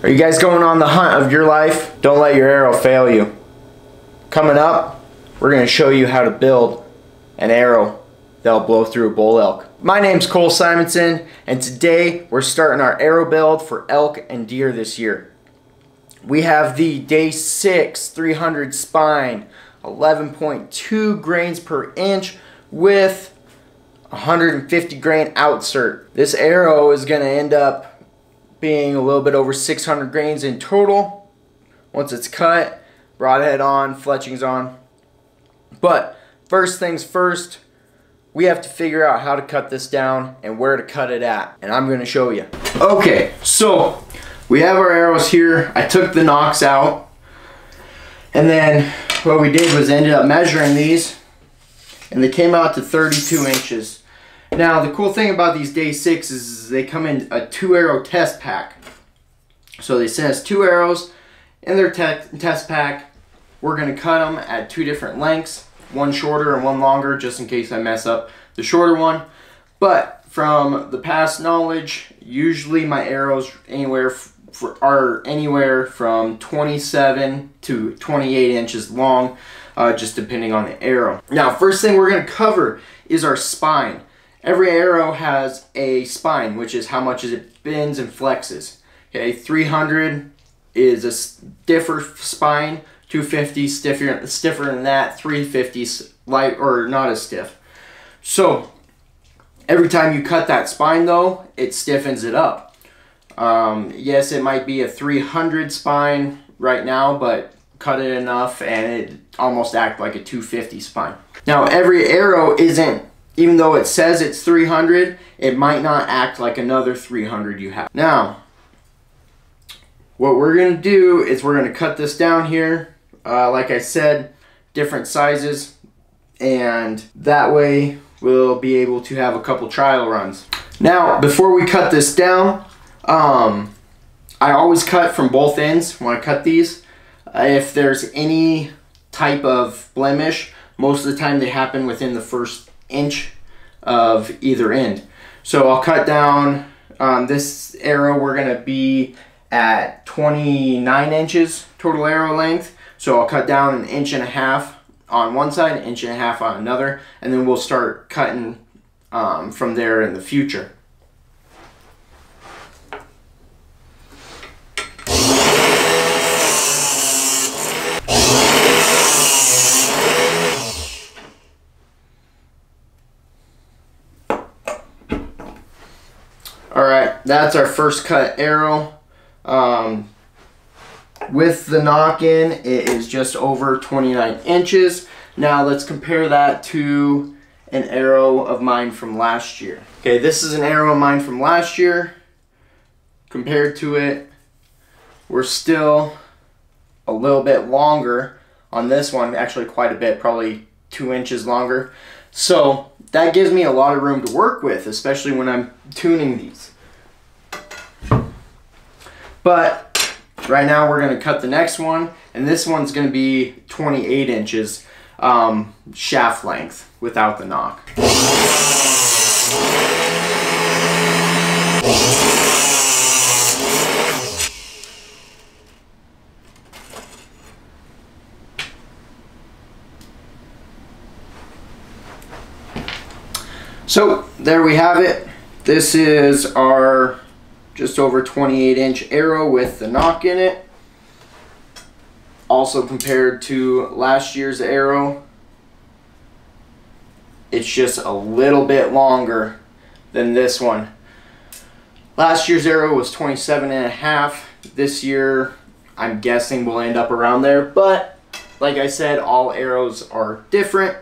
Are you guys going on the hunt of your life? Don't let your arrow fail you. Coming up, we're going to show you how to build an arrow that'll blow through a bull elk. My name's Cole Simonson, and today we're starting our arrow build for elk and deer this year. We have the Day 6 300 spine, 11.2 grains per inch with 150 grain outsert. This arrow is going to end up being a little bit over 600 grains in total once it's cut, broadhead on, fletchings on. But first things first, we have to figure out how to cut this down and where to cut it at, and I'm going to show you. Okay, so we have our arrows here. I took the nocks out, and then what we did was ended up measuring these, and they came out to 32 inches. Now the cool thing about these Day 6 is they come in a 2-arrow test pack. So they sent us 2 arrows in their test pack. We're going to cut them at 2 different lengths, one shorter and one longer, just in case I mess up the shorter one. But from the past knowledge, usually my arrows are anywhere from 27 to 28 inches long, just depending on the arrow. Now, first thing we're going to cover is our spine. Every arrow has a spine, which is how much it bends and flexes. Okay, 300 is a stiffer spine, 250 stiffer than that, 350 light or not as stiff. So every time you cut that spine though, it stiffens it up. Yes, it might be a 300 spine right now, but cut it enough and it almost acts like a 250 spine. Now every arrow isn't, even though it says it's 300, it might not act like another 300 you have. Now, what we're going to do is we're going to cut this down here. Like I said, different sizes, and that way we'll be able to have a couple trial runs. Now, before we cut this down, I always cut from both ends when I cut these. If there's any type of blemish, most of the time they happen within the first inch of either end. So I'll cut down this arrow. We're going to be at 29 inches total arrow length. So I'll cut down 1.5 inches on one side, 1.5 inches on another, and then we'll start cutting from there in the future. Alright, that's our first cut arrow. With the knock-in, it is just over 29 inches. Now let's compare that to an arrow of mine from last year. Okay, this is an arrow of mine from last year. Compared to it, we're still a little bit longer on this one, actually quite a bit, probably 2 inches longer. So that gives me a lot of room to work with, especially when I'm tuning these. But right now we're going to cut the next one, and this one's going to be 28 inches shaft length without the knock. So there we have it. This is our just over 28-inch arrow with the knock in it. Also compared to last year's arrow, it's just a little bit longer than this one. Last year's arrow was 27.5. This year, I'm guessing we'll end up around there, but like I said, all arrows are different.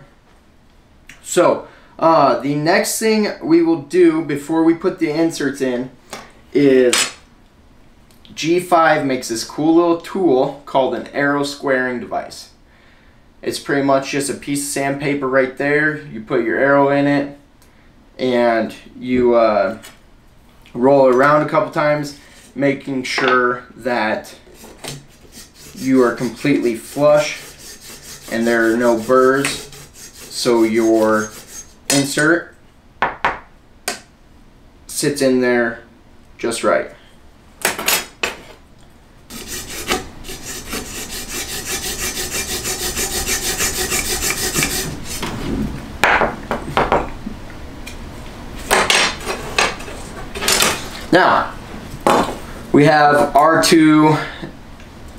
So the next thing we will do before we put the inserts in is G5 makes this cool little tool called an arrow squaring device. It's pretty much just a piece of sandpaper right there. You put your arrow in it and you roll it around a couple times, making sure that you are completely flush and there are no burrs, so your insert sits in there just right. Now, we have our two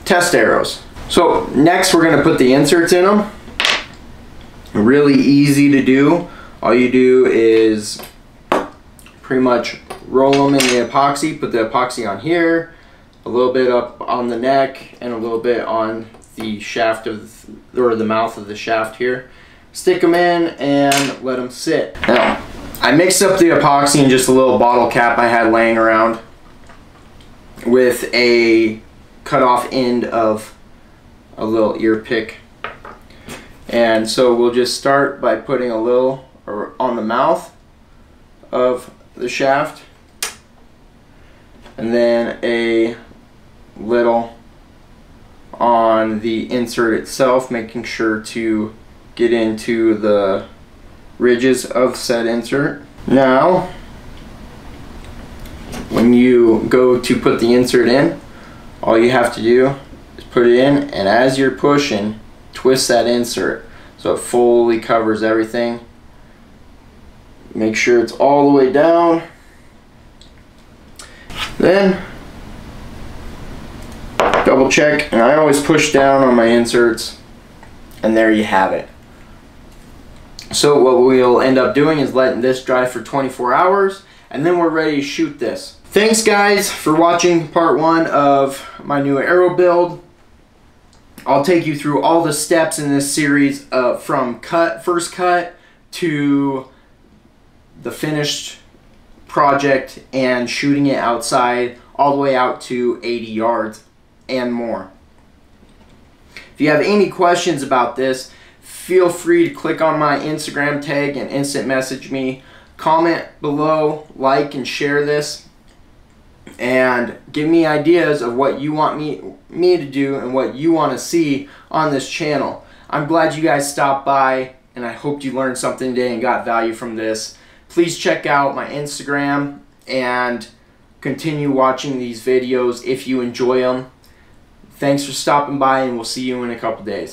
test arrows. So next we're going to put the inserts in them. Really easy to do. All you do is pretty much roll them in the epoxy, put the epoxy on here, a little bit up on the neck, and a little bit on the shaft of, or the mouth of the shaft here. Stick them in and let them sit. Now, I mixed up the epoxy in just a little bottle cap I had laying around with a cut off end of a little ear pick. And so we'll just start by putting a little on the mouth of the shaft, and then a little on the insert itself, making sure to get into the ridges of said insert. Now, when you go to put the insert in, all you have to do is put it in, and as you're pushing, twist that insert so it fully covers everything. Make sure it's all the way down. Then double check, and I always push down on my inserts, and there you have it. So what we'll end up doing is letting this dry for 24 hours, and then we're ready to shoot this. Thanks guys for watching part 1 of my new arrow build. I'll take you through all the steps in this series from first cut to the finished project and shooting it outside all the way out to 80 yards and more. If you have any questions about this, feel free to click on my Instagram tag and instant message me. Comment below, like and share this, and give me ideas of what you want me to do and what you want to see on this channel. I'm glad you guys stopped by, and I hope you learned something today and got value from this. Please check out my Instagram and continue watching these videos if you enjoy them. Thanks for stopping by, and we'll see you in a couple days.